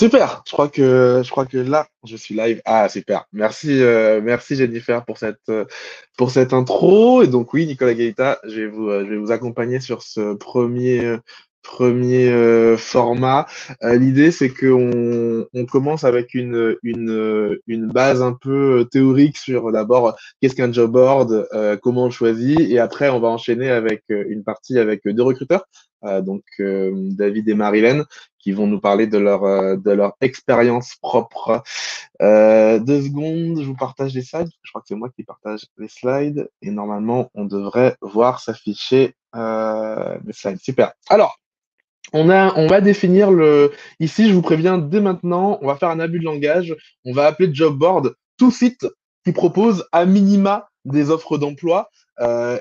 Super, je crois que là, je suis live. Ah, super. Merci Jennifer pour cette intro. Et donc oui, Nicolas Gaïta, je vais vous accompagner sur ce premier format. L'idée, c'est on commence avec une base un peu théorique sur d'abord qu'est-ce qu'un job board, comment on le choisit, et après on va enchaîner avec une partie avec deux recruteurs, David et Marilyn qui vont nous parler de leur expérience propre. 2 secondes, je vous partage les slides. Je crois que c'est moi qui partage les slides. Et normalement, on devrait voir s'afficher les slides. Super. Alors, on va définir Ici, je vous préviens dès maintenant, on va faire un abus de langage. On va appeler job board tout site qui propose à minima des offres d'emploi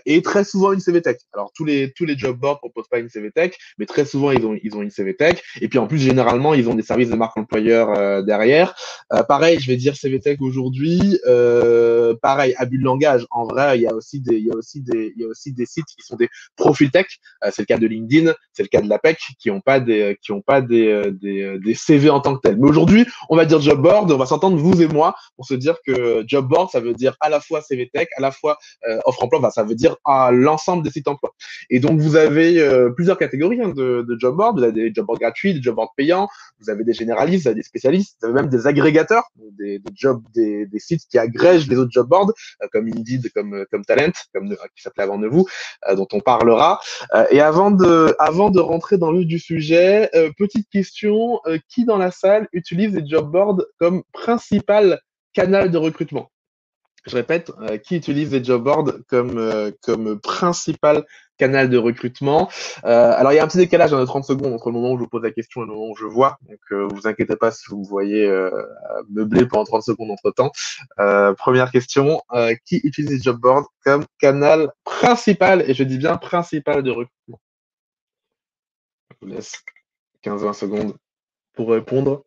et très souvent une CVTech. Alors, tous les job boards proposent pas une CVTech, mais très souvent, ils ont une CVTech. Et puis, en plus, généralement, ils ont des services de marque employeur derrière. Pareil, je vais dire CVTech aujourd'hui. Pareil, abus de langage. En vrai, il y a aussi des sites qui sont des profils tech. C'est le cas de LinkedIn, c'est le cas de l'APEC, qui ont pas des CV en tant que tel. Mais aujourd'hui, on va dire job board, on va s'entendre vous et moi pour se dire que job board, ça veut dire à la fois CV Tech, à la fois offre emploi, enfin, ça veut dire à l'ensemble des sites emploi. Et donc, vous avez plusieurs catégories de job board. Vous avez des job boards gratuits, des job boards payants, vous avez des généralistes, vous avez des spécialistes, vous avez même des agrégateurs, des sites qui agrègent les autres job boards, comme Indeed, comme Talent, qui s'appelait avant de vous, dont on parlera. Et avant de rentrer dans le vif du sujet, petite question, qui dans la salle utilise les job boards comme principal canal de recrutement? Je répète, qui utilise les job boards comme principal canal de recrutement? Alors, il y a un petit décalage dans 30 secondes entre le moment où je vous pose la question et le moment où je vois. Donc, vous inquiétez pas si vous me voyez meubler pendant 30 secondes entre-temps. Première question, qui utilise les job boards comme canal principal, et je dis bien principal de recrutement? Je vous laisse 15-20 secondes pour répondre.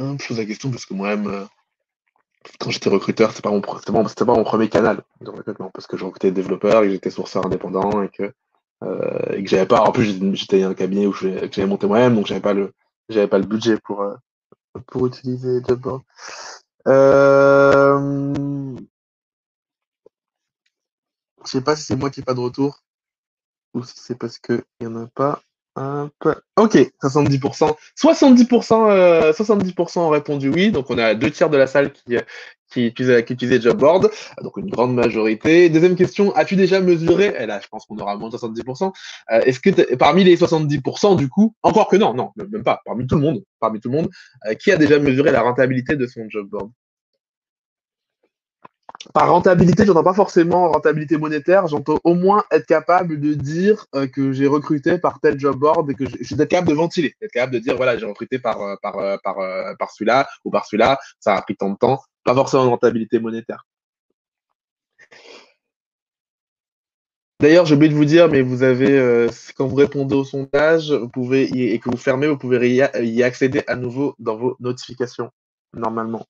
Je pose la question parce que moi-même, quand j'étais recruteur, c'était pas mon premier canal de recrutement parce que je recrutais des développeurs et que j'étais sourceur indépendant et que j'avais pas. En plus, j'étais un cabinet que j'avais monté moi-même, donc j'avais pas le budget pour utiliser Jobboard. Je sais pas si c'est moi qui n'ai pas de retour ou si c'est parce que il y en a pas. Hop. Ok, 70%. 70%, 70% ont répondu oui. Donc, on a 2 tiers de la salle qui utilisait Jobboard. Donc, une grande majorité. Deuxième question, as-tu déjà mesuré, et là, je pense qu'on aura moins de 70%, est-ce que parmi les 70%, du coup, encore que non, non, même pas, parmi tout le monde, qui a déjà mesuré la rentabilité de son Jobboard? Par rentabilité, j'entends pas forcément rentabilité monétaire, j'entends au moins être capable de dire que j'ai recruté par tel job board et que je suis d'être capable de ventiler, d'être capable de dire voilà, j'ai recruté par celui-là ou par celui-là, ça a pris tant de temps, pas forcément une rentabilité monétaire. D'ailleurs, j'ai oublié de vous dire, mais vous avez, quand vous répondez au sondage, et que vous fermez, vous pouvez y accéder à nouveau dans vos notifications, normalement.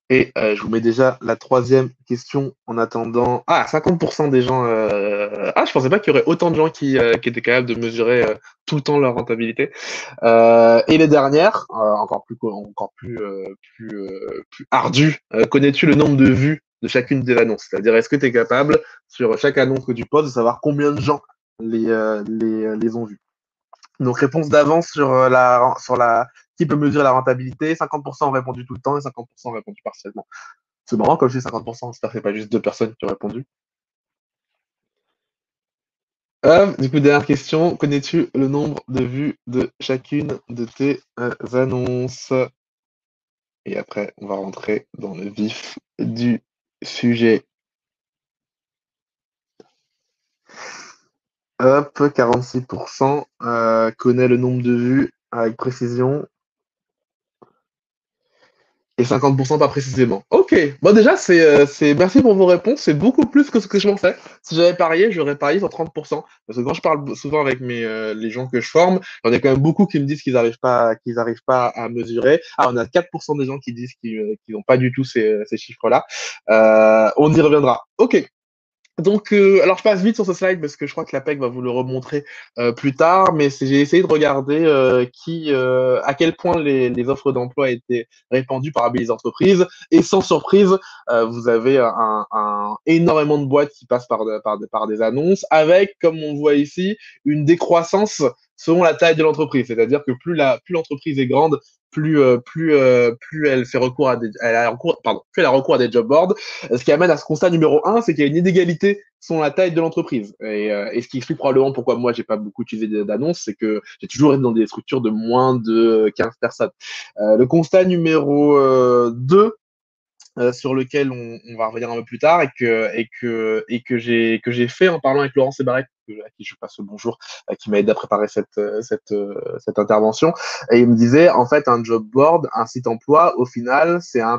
Et je vous mets déjà la troisième question en attendant. Ah, 50% des gens. Ah, je pensais pas qu'il y aurait autant de gens qui étaient capables de mesurer tout le temps leur rentabilité. Et les dernières, plus ardues. Connais-tu le nombre de vues de chacune des annonces? C'est-à-dire, est-ce que tu es capable, sur chaque annonce que tu poses, de savoir combien de gens les ont vues? Donc, réponse d'avance sur la qui peut mesurer la rentabilité. 50% ont répondu tout le temps et 50% ont répondu partiellement. C'est marrant comme je dis 50%, j'espère que c'est pas juste 2 personnes qui ont répondu. Du coup, dernière question. Connais-tu le nombre de vues de chacune de tes annonces? Et après, on va rentrer dans le vif du sujet. Hop, 46% connaît le nombre de vues avec précision. Et 50% pas précisément. Ok. Bon, déjà, merci pour vos réponses. C'est beaucoup plus que ce que je pensais. Si j'avais parié, j'aurais parié sur 30%. Parce que quand je parle souvent avec les gens que je forme, il y en a quand même beaucoup qui me disent qu'ils arrivent pas à mesurer. Ah, on a 4% des gens qui disent qu'ils n'ont pas du tout ces chiffres-là. On y reviendra. Ok. Donc, alors je passe vite sur ce slide parce que je crois que la PEC va vous le remontrer plus tard, mais j'ai essayé de regarder à quel point les offres d'emploi étaient répandues parmi les entreprises. Et sans surprise, vous avez énormément de boîtes qui passent par des annonces, avec, comme on voit ici, une décroissance selon la taille de l'entreprise. C'est-à-dire que plus l'entreprise est grande, plus elle fait recours à plus elle a recours à des job boards, ce qui amène à ce constat numéro un, c'est qu'il y a une inégalité selon la taille de l'entreprise. Et ce qui explique probablement pourquoi moi, j'ai pas beaucoup utilisé d'annonces, c'est que j'ai toujours été dans des structures de moins de 15 personnes. Le constat numéro 2, sur lequel on va revenir un peu plus tard et que j'ai fait en parlant avec Laurent Sébaret, à qui je passe le bonjour, qui m'a aidé à préparer cette intervention. Et il me disait, en fait, un job board, un site emploi, au final, c'est un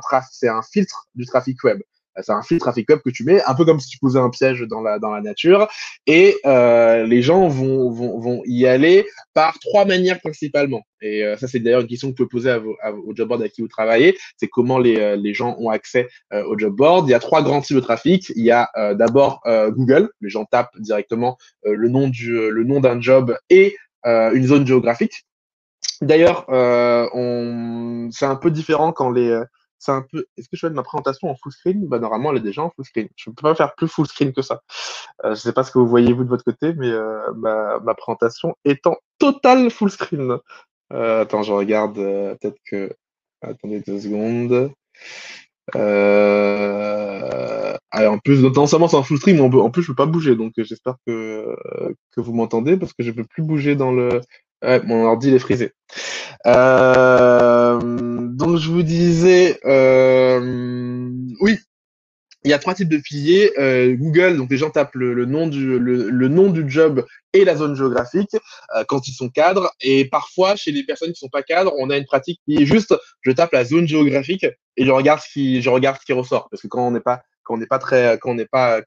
filtre du trafic web. C'est un filtre trafic web que tu mets, un peu comme si tu posais un piège dans la nature. Et les gens vont y aller par trois manières principalement. Et ça, c'est d'ailleurs une question que vous pouvez poser au job board avec qui vous travaillez. C'est comment les gens ont accès au job board. Il y a trois grands types de trafic. Il y a d'abord Google. Les gens tapent directement le nom d'un job et une zone géographique. D'ailleurs, c'est un peu différent quand c'est un peu. Est-ce que je fais de ma présentation en full screen? Bah, normalement, elle est déjà en full screen. Je ne peux pas faire plus full screen que ça. Je ne sais pas ce que vous voyez vous de votre côté, mais ma présentation est en total full screen. Attends, je regarde. Peut-être que. Attendez 2 secondes. En plus, non seulement c'est en full stream, mais en plus je peux pas bouger, donc j'espère que vous m'entendez parce que je peux plus bouger dans le. Ouais, mon ordi il est frisé. Donc je vous disais, oui, il y a trois types de piliers. Google, donc les gens tapent le nom du job et la zone géographique quand ils sont cadres. Et parfois, chez les personnes qui sont pas cadres, on a une pratique qui est juste, je tape la zone géographique et je regarde ce qui ressort. Parce que quand on n'est pas très, quand on n'est pas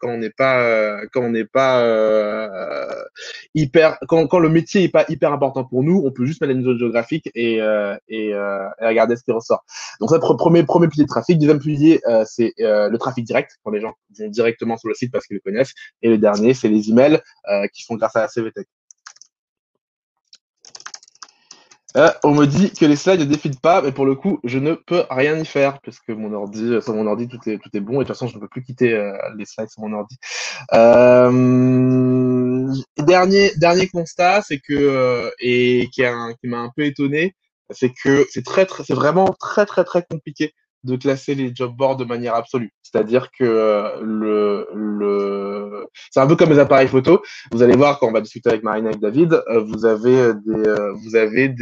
hyper, quand le métier est pas hyper important pour nous, on peut juste mettre une zone géographique et regarder ce qui ressort. Donc ça, premier pilier de trafic. Deuxième pilier, c'est le trafic direct, quand les gens vont directement sur le site parce qu'ils le connaissent. Et le dernier, c'est les emails qui sont grâce à la CVT. On me dit que les slides ne défilent pas, mais pour le coup, je ne peux rien y faire, parce que sur mon ordi, tout est bon, et de toute façon, je ne peux plus quitter les slides sur mon ordi. Dernier constat, c'est que, qui m'a un peu étonné, c'est que c'est vraiment très, très, très compliqué de classer les job boards de manière absolue. C'est-à-dire que c'est un peu comme les appareils photo. Vous allez voir quand on va discuter avec Marina et avec David, vous avez vous avez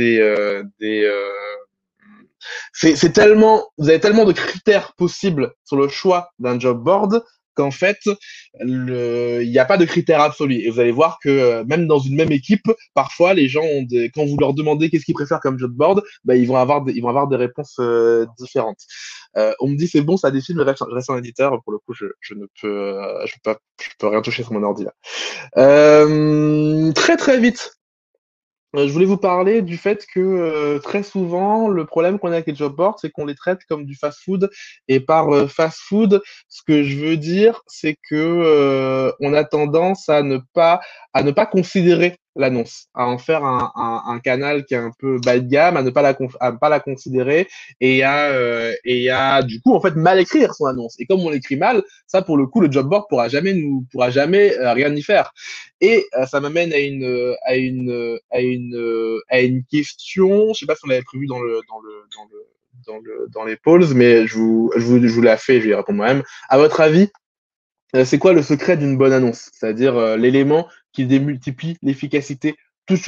tellement de critères possibles sur le choix d'un job board qu'en fait, il n'y a pas de critères absolus. Et vous allez voir que même dans une même équipe, parfois, les gens quand vous leur demandez qu'est-ce qu'ils préfèrent comme job board, bah, ils vont avoir des réponses différentes. On me dit c'est bon, ça défile, mais je reste un éditeur. Pour le coup, je ne peux, je peux rien toucher sur mon ordi là. Très très vite. Je voulais vous parler du fait que très souvent, le problème qu'on a avec les job boards, c'est qu'on les traite comme du fast-food. Et par fast-food, ce que je veux dire, c'est que on a tendance à ne pas considérer l'annonce, à en faire un canal qui est un peu bas de gamme, à ne pas la considérer et à du coup en fait mal écrire son annonce. Et comme on l'écrit mal, ça pour le coup, le job board pourra jamais rien y faire. Et ça m'amène à une question. Je sais pas si on l'avait prévu dans les polls, mais je vous la fais, je vais y répondre moi-même. À votre avis, c'est quoi le secret d'une bonne annonce? C'est-à-dire l'élément qui démultiplie l'efficacité, toute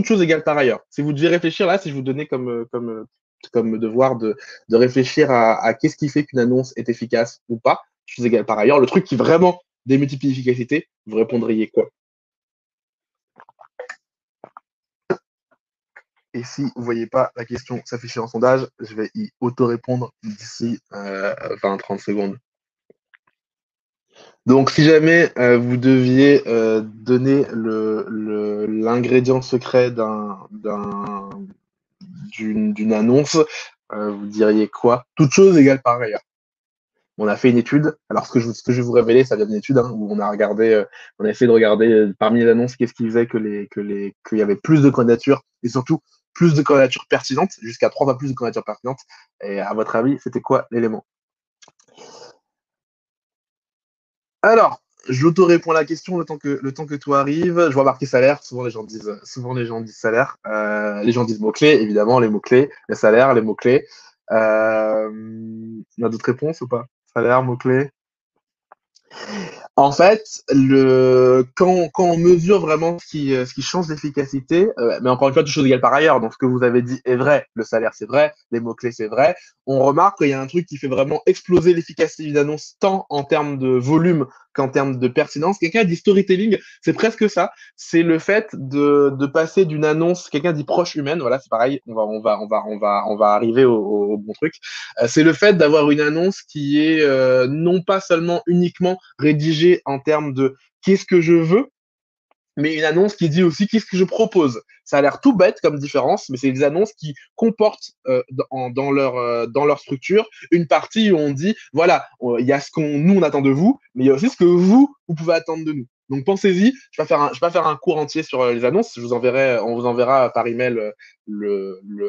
chose égale par ailleurs. Si vous devez réfléchir là, si je vous donnais comme devoir de réfléchir à qu'est-ce qui fait qu'une annonce est efficace ou pas, chose égale par ailleurs, le truc qui vraiment démultiplie l'efficacité, vous répondriez quoi? Et si vous voyez pas la question s'afficher en sondage, je vais y auto-répondre d'ici 20-30 secondes. Donc, si jamais vous deviez donner l'ingrédient secret d'une annonce, vous diriez quoi? Toute chose égale par ailleurs. On a fait une étude. Alors, ce que je vais vous révéler, ça vient d'une étude où on a regardé, on a essayé de regarder parmi les annonces qu'est-ce qui faisait qu'il y avait plus de candidatures et surtout plus de candidatures pertinentes, jusqu'à 3 fois plus de candidatures pertinentes. Et à votre avis, c'était quoi l'élément? Alors, je l'auto-réponds à la question le temps que tout arrive. Je vois marqué salaire. Souvent les gens disent salaire. Les gens disent mots-clés, évidemment, les mots-clés, les salaires, les mots-clés. On a d'autres réponses ou pas? Salaire, mots-clés. En fait, quand on mesure vraiment ce qui change l'efficacité, mais encore une fois, toute chose égale par ailleurs, donc ce que vous avez dit est vrai, le salaire c'est vrai, les mots-clés c'est vrai, on remarque qu'il y a un truc qui fait vraiment exploser l'efficacité d'une annonce, tant en termes de volume qu'en termes de pertinence. Quelqu'un dit storytelling, c'est presque ça, c'est le fait de passer d'une annonce, quelqu'un dit proche humaine, voilà, c'est pareil, on va arriver au bon truc. C'est le fait d'avoir une annonce qui est non pas seulement uniquement rédigée en termes de qu'est-ce que je veux, mais une annonce qui dit aussi qu'est-ce que je propose. Ça a l'air tout bête comme différence, mais c'est des annonces qui comportent dans leur structure une partie où on dit voilà, il y a ce qu'on nous on attend de vous, mais il y a aussi ce que vous pouvez attendre de nous. Donc pensez-y, je vais pas faire un cours entier sur les annonces, on vous enverra par email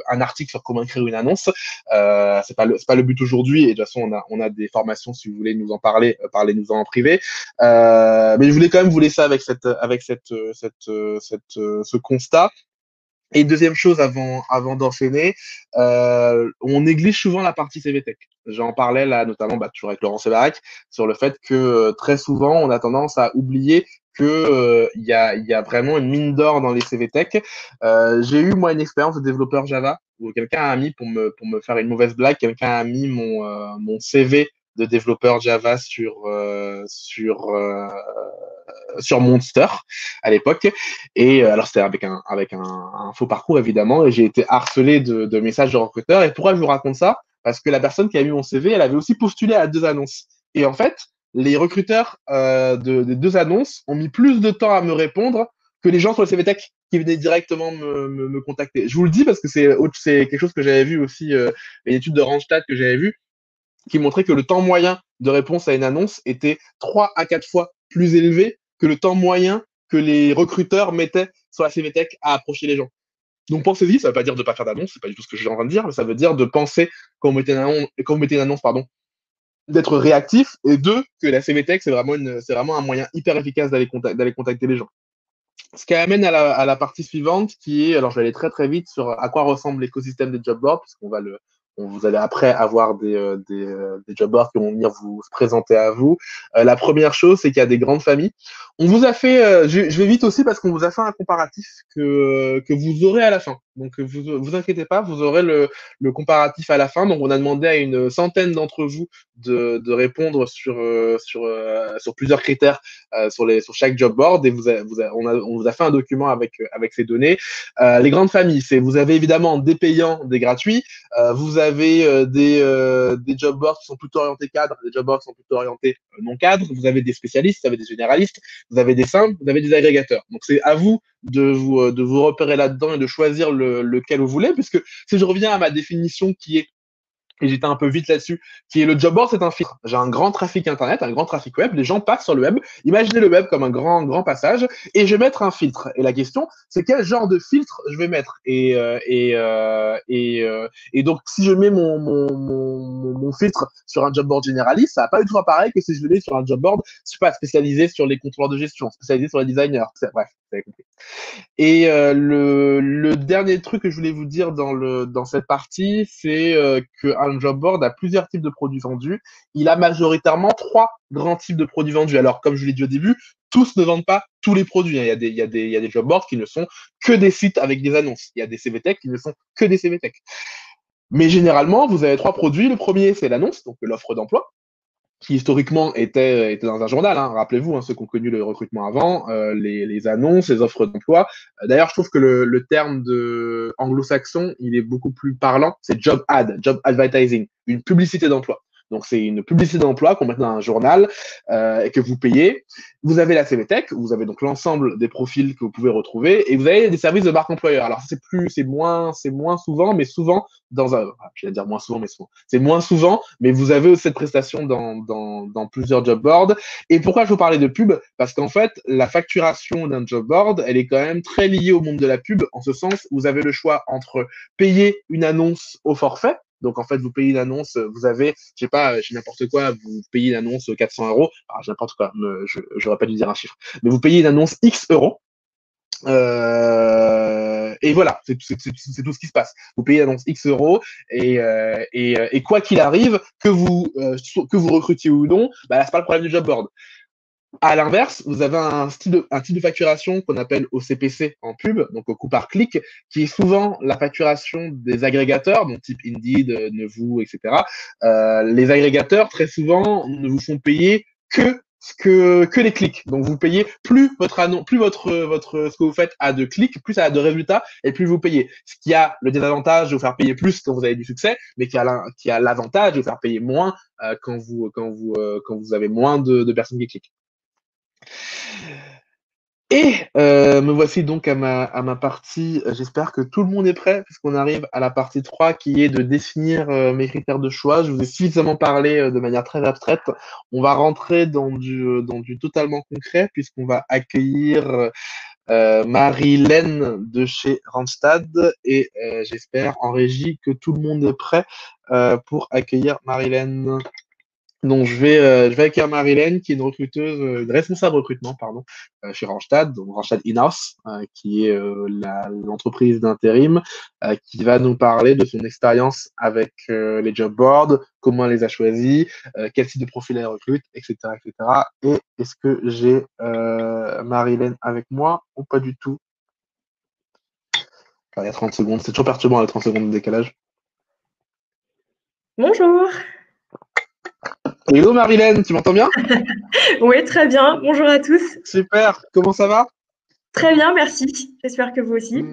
un article sur comment écrire une annonce. C'est pas le but aujourd'hui, et de toute façon on a des formations si vous voulez nous en parler, parlez-nous en privé. Mais je voulais quand même vous laisser avec ce constat. Et deuxième chose avant d'enchaîner, on néglige souvent la partie CVTech. J'en parlais là notamment toujours avec Laurent Séverac sur le fait que très souvent on a tendance à oublier que il y a vraiment une mine d'or dans les CVTech. J'ai eu moi une expérience de développeur Java où quelqu'un a mis pour me faire une mauvaise blague, quelqu'un a mis mon CV de développeur Java sur Monster à l'époque. Et alors c'était avec un faux parcours évidemment, et j'ai été harcelé de messages de recruteurs. Et pourquoi je vous raconte ça? Parce que la personne qui a mis mon CV, elle avait aussi postulé à 2 annonces. Et en fait, les recruteurs des 2 annonces ont mis plus de temps à me répondre que les gens sur le CV Tech qui venaient directement me contacter. Je vous le dis parce que c'est quelque chose que j'avais vu aussi, une étude de Randstad que j'avais vu, qui montrait que le temps moyen de réponse à une annonce était 3 à 4 fois plus élevé que le temps moyen que les recruteurs mettaient sur la CVTech à approcher les gens. Donc pensez-y, ça ne veut pas dire de ne pas faire d'annonce, c'est pas du tout ce que je suis en train de dire, mais ça veut dire de penser quand vous mettez une annonce, pardon, d'être réactif, et deux, que la CVTech, c'est vraiment un moyen hyper efficace d'aller contacter les gens. Ce qui amène à la partie suivante, qui est, alors je vais aller très très vite sur à quoi ressemble l'écosystème des job boards, puisqu'on va vous allez après avoir des job boards qui vont venir vous se présenter à vous. La première chose, c'est qu'il y a des grandes familles. On vous a fait, je vais vite aussi parce qu'on vous a fait un comparatif que vous aurez à la fin. Donc vous inquiétez pas, vous aurez le comparatif à la fin. Donc on a demandé à une centaine d'entre vous de répondre sur plusieurs critères sur chaque job board, et on vous a fait un document avec ces données. Les grandes familles, vous avez évidemment des payants, des gratuits, vous avez des job boards qui sont plutôt orientés cadres, des job boards qui sont plutôt orientés non cadres, vous avez des spécialistes, vous avez des généralistes, vous avez des simples, vous avez des agrégateurs. Donc c'est à vous de vous repérer là-dedans et de choisir lequel vous voulez, puisque si je reviens à ma définition qui est, et j'étais un peu vite là-dessus, qui est le job board, c'est un filtre. J'ai un grand trafic internet, un grand trafic web, les gens passent sur le web. Imaginez le web comme un grand passage, et je vais mettre un filtre. Et la question, c'est quel genre de filtre je vais mettre. Et donc, si je mets mon filtre sur un job board généraliste, ça va pas du tout pareil que si je le mets sur un job board, je sais pas, spécialisé sur les contrôleurs de gestion, spécialisé sur les designers. Bref, vous avez compris. Et le dernier truc que je voulais vous dire dans cette partie, c'est qu'un job board a plusieurs types de produits vendus. Il a majoritairement 3 grands types de produits vendus. Alors, comme je l'ai dit au début, tous ne vendent pas tous les produits. Il y a il y a des job boards qui ne sont que des sites avec des annonces. Il y a des CVTech qui ne sont que des CVTech. Mais généralement, vous avez 3 produits. Le premier, c'est l'annonce, donc l'offre d'emploi. qui historiquement était dans un journal, hein. Rappelez-vous, hein, ceux qui ont connu le recrutement avant, les annonces, les offres d'emploi. D'ailleurs, je trouve que le terme de anglo-saxon, il est beaucoup plus parlant. C'est job ad, job advertising, une publicité d'emploi. Donc, c'est une publicité d'emploi qu'on met dans un journal et que vous payez. Vous avez la CVTech, vous avez donc l'ensemble des profils que vous pouvez retrouver et vous avez des services de marque employeur. Alors, c'est moins souvent, mais souvent dans un, je vais dire moins souvent, mais souvent. C'est moins souvent, mais vous avez aussi cette prestation dans plusieurs job boards. Et pourquoi je vous parlais de pub? Parce qu'en fait, la facturation d'un job board, elle est quand même très liée au monde de la pub, en ce sens où vous avez le choix entre payer une annonce au forfait. Donc, en fait, vous payez une annonce, vous avez, je sais pas, j'ai n'importe quoi, vous payez une annonce 400 euros. Alors, j'ai n'importe quoi, j'aurais pas dû dire un chiffre. Mais vous payez une annonce X euros. Et voilà, c'est tout ce qui se passe. Vous payez l'annonce X euros et quoi qu'il arrive, que vous recrutiez ou non, bah, c'est pas le problème du job board. À l'inverse, vous avez un type de facturation qu'on appelle au CPC en pub, donc au coût par clic, qui est souvent la facturation des agrégateurs, donc type Indeed, Nevoo, etc. Les agrégateurs, très souvent, ne vous font payer que les clics. Donc vous payez plus ce que vous faites a de clics, plus ça a de résultats et plus vous payez. Ce qui a le désavantage de vous faire payer plus quand vous avez du succès, mais qui a l'avantage de vous faire payer moins quand vous avez moins de personnes qui cliquent. Et me voici donc à ma partie. J'espère que tout le monde est prêt, puisqu'on arrive à la partie 3 qui est de définir mes critères de choix. Je vous ai suffisamment parlé de manière très abstraite. On va rentrer dans du totalement concret, puisqu'on va accueillir Marie-Laine de chez Randstad. Et j'espère en régie que tout le monde est prêt pour accueillir Marie-Laine. Donc, je vais accueillir Marie-Laine, qui est une recruteuse, une responsable recrutement, pardon, chez Randstad, donc Randstad In-house, qui est l'entreprise d'intérim, qui va nous parler de son expérience avec les job boards, comment elle les a choisis, quel type de profil elle recrute, etc., etc. Et est-ce que j'ai Marie-Laine avec moi ou pas du tout? Alors, il y a 30 secondes, c'est toujours perturbant les 30 secondes de décalage. Bonjour. Hello Marie-Laine, tu m'entends bien? Oui, très bien. Bonjour à tous. Super, comment ça va? Très bien, merci. J'espère que vous aussi.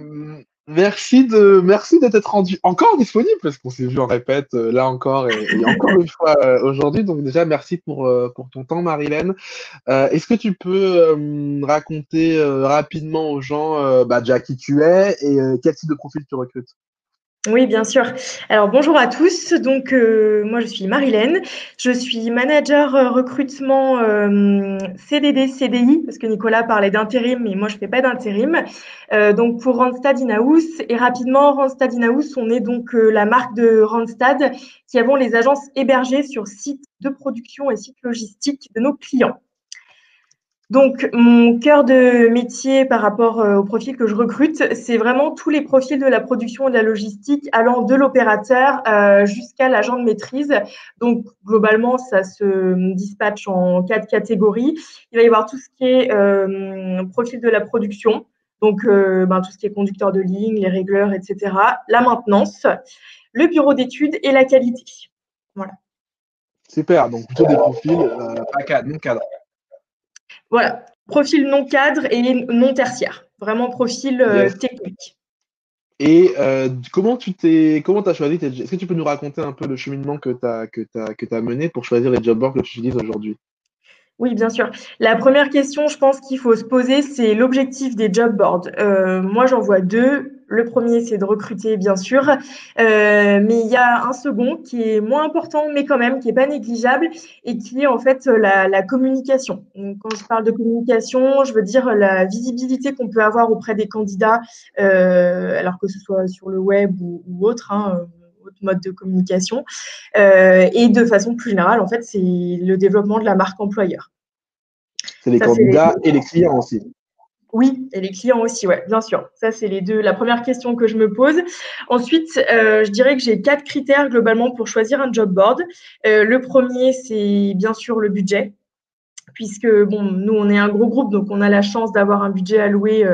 Merci d'être rendu encore disponible parce qu'on s'est vu en répète là encore et encore une fois aujourd'hui. Donc déjà merci pour ton temps Marie-Laine. Est-ce que tu peux raconter rapidement aux gens déjà qui tu es et quel type de profil tu recrutes? Oui, bien sûr. Alors, bonjour à tous. Donc, moi, je suis Marie-Laine. Je suis manager recrutement CDD, CDI, parce que Nicolas parlait d'intérim, mais moi, je fais pas d'intérim. Donc, pour Randstad In-house. Et rapidement, Randstad In-house, on est donc la marque de Randstad qui avons les agences hébergées sur sites de production et sites logistiques de nos clients. Donc, mon cœur de métier par rapport au profil que je recrute, c'est vraiment tous les profils de la production et de la logistique allant de l'opérateur jusqu'à l'agent de maîtrise. Donc, globalement, ça se dispatche en 4 catégories. Il va y avoir tout ce qui est profil de la production, donc tout ce qui est conducteur de ligne, les régleurs, etc. La maintenance, le bureau d'études et la qualité. Voilà. Super, donc plutôt des profils pas cadres, non cadres. Voilà, profil non cadre et non tertiaire, vraiment profil Yes. technique. Et comment t'as choisi Est-ce que tu peux nous raconter un peu le cheminement que t'as mené pour choisir les job boards que tu utilises aujourd'hui? Oui, bien sûr. La première question, je pense qu'il faut se poser, c'est l'objectif des job boards. Moi, j'en vois deux. Le premier, c'est de recruter, bien sûr. Mais il y a un second qui est moins important, mais quand même, qui est pas négligeable et qui est en fait la communication. Donc, quand je parle de communication, je veux dire la visibilité qu'on peut avoir auprès des candidats, alors que ce soit sur le web ou autre, autre mode de communication. Et de façon plus générale, en fait, c'est le développement de la marque employeur. C'est les Ça, c'est candidats et les clients aussi. Oui, et les clients aussi, ouais, bien sûr. Ça, c'est les deux. La première question que je me pose. Ensuite, je dirais que j'ai 4 critères globalement pour choisir un job board. Le premier, c'est bien sûr le budget, puisque bon, nous, on est un gros groupe, donc on a la chance d'avoir un budget alloué,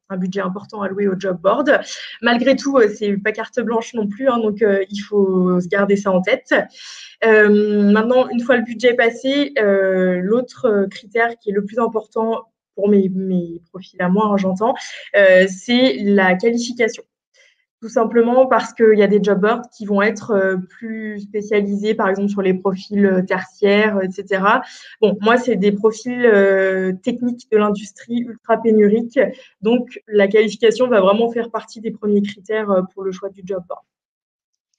un budget important alloué au job board. Malgré tout, c'est pas carte blanche non plus, hein, donc il faut se garder ça en tête. Maintenant, une fois le budget passé, l'autre critère qui est le plus important pour mes profils à moi, hein, j'entends, c'est la qualification. Tout simplement parce qu'il y a des job boards qui vont être plus spécialisés, par exemple, sur les profils tertiaires, etc. Bon, moi, c'est des profils techniques de l'industrie ultra pénuriques. Donc, la qualification va vraiment faire partie des premiers critères pour le choix du job board.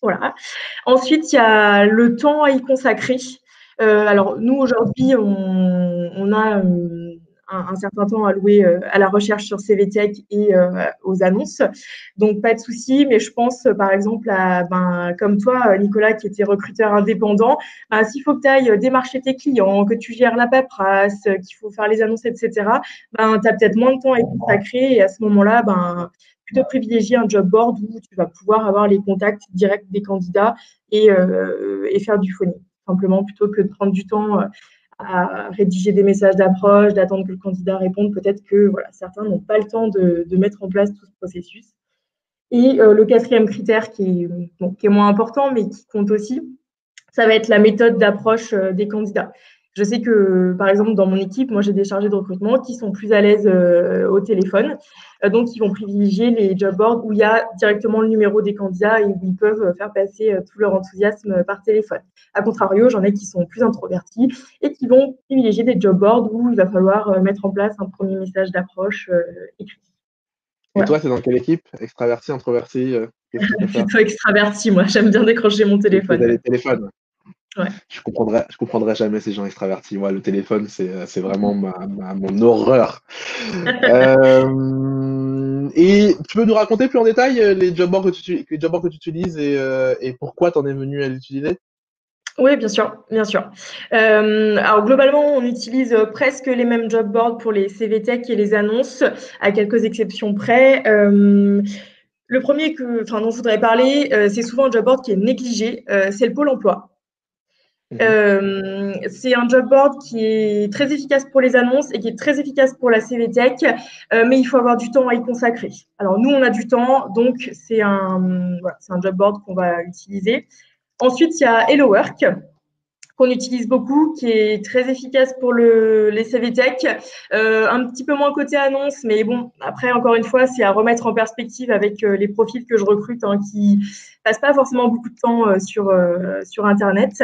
Voilà. Ensuite, il y a le temps à y consacrer. Alors, nous, aujourd'hui, on a un certain temps alloué à la recherche sur CVTech et aux annonces. Donc, pas de souci. Mais je pense, par exemple, comme toi, Nicolas, qui était recruteur indépendant, s'il faut que tu ailles démarcher tes clients, que tu gères la paperasse, qu'il faut faire les annonces, etc., tu as peut-être moins de temps à y consacrer. Et à ce moment-là, plutôt privilégier un job board où tu vas pouvoir avoir les contacts directs des candidats et faire du phoning, simplement, plutôt que de prendre du temps à rédiger des messages d'approche, d'attendre que le candidat réponde. Peut-être que certains n'ont pas le temps de mettre en place tout ce processus. Et le quatrième critère qui est moins important, mais qui compte aussi, ça va être la méthode d'approche des candidats. Je sais que, par exemple, dans mon équipe, moi, j'ai des chargés de recrutement qui sont plus à l'aise au téléphone. Donc, ils vont privilégier les job boards où il y a directement le numéro des candidats et où ils peuvent faire passer tout leur enthousiasme par téléphone. A contrario, j'en ai qui sont plus introvertis et qui vont privilégier des job boards où il va falloir mettre en place un premier message d'approche écrit. Et toi, c'est dans quelle équipe? Extraverti, introverti, qu'est-ce que tu préfères? Plutôt extraverti, moi. J'aime bien décrocher mon téléphone. Les téléphones. Ouais. Je comprendrais jamais ces gens extravertis. Moi, le téléphone, c'est vraiment mon horreur. Et tu peux nous raconter plus en détail les job boards que tu utilises et pourquoi tu en es venu à l'utiliser? Oui, bien sûr, bien sûr. Alors globalement, on utilise presque les mêmes job boards pour les CVTech et les annonces, à quelques exceptions près. Le premier dont je voudrais parler, c'est souvent un job board qui est négligé, c'est le Pôle emploi. C'est un job board qui est très efficace pour les annonces et qui est très efficace pour la CVTech, mais il faut avoir du temps à y consacrer. Alors nous, on a du temps, donc c'est un job board qu'on va utiliser. Ensuite, il y a Hello Work qu'on utilise beaucoup, qui est très efficace pour les CVTech, un petit peu moins côté annonce, mais bon, après, encore une fois, c'est à remettre en perspective avec les profils que je recrute, hein, qui passent pas forcément beaucoup de temps sur Internet.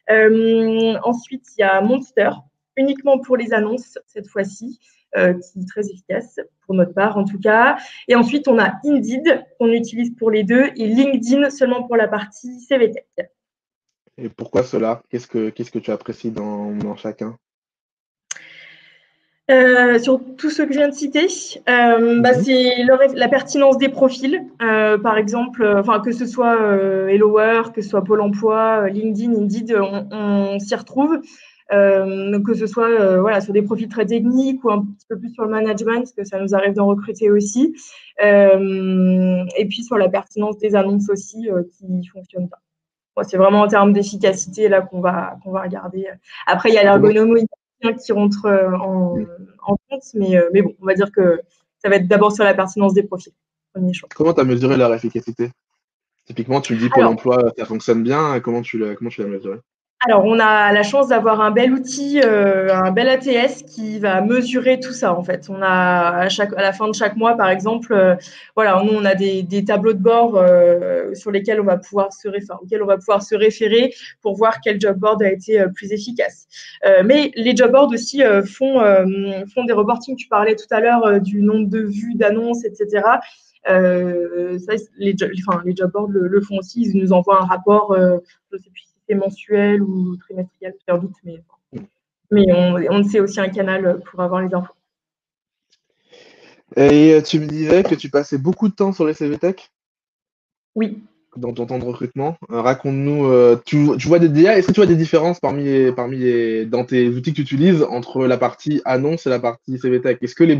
Ensuite, il y a Monster, uniquement pour les annonces, cette fois-ci, qui est très efficace, pour notre part en tout cas. Et ensuite, on a Indeed, qu'on utilise pour les deux, et LinkedIn seulement pour la partie CVTech. Et pourquoi cela? Qu'est-ce que tu apprécies dans chacun? Sur tous ceux que je viens de citer, c'est la pertinence des profils. Par exemple, que ce soit Hello Work, que ce soit Pôle emploi, LinkedIn, Indeed, on s'y retrouve. Que ce soit sur des profils très techniques ou un petit peu plus sur le management, parce que ça nous arrive d'en recruter aussi. Et puis sur la pertinence des annonces aussi qui fonctionnent pas. C'est vraiment en termes d'efficacité là qu'on va regarder. Après, il y a l'ergonomie qui rentre en compte, mais bon, on va dire que ça va être d'abord sur la pertinence des profils. Premier choix. Comment tu as mesuré leur efficacité? Typiquement, tu me dis Pôle emploi, ça fonctionne bien. Comment tu l'as mesuré? Alors, on a la chance d'avoir un bel outil, un bel ATS qui va mesurer tout ça, en fait. On a à la fin de chaque mois, par exemple, nous, on a des tableaux de bord sur lesquels on va pouvoir auxquels on va pouvoir se référer pour voir quel job board a été plus efficace. Mais les job boards aussi font des reportings. Tu parlais tout à l'heure du nombre de vues, d'annonces, etc. Les job boards le font aussi. Ils nous envoient un rapport, je sais plus, mensuel ou trimestriel, j'ai un doute, mais on sait aussi un canal pour avoir les infos. Et tu me disais que tu passais beaucoup de temps sur les CVTech? Oui. Dans ton temps de recrutement. Raconte-nous, tu vois est-ce que tu vois des différences dans tes outils que tu utilises entre la partie annonce et la partie CVTech? Ceux qui ont les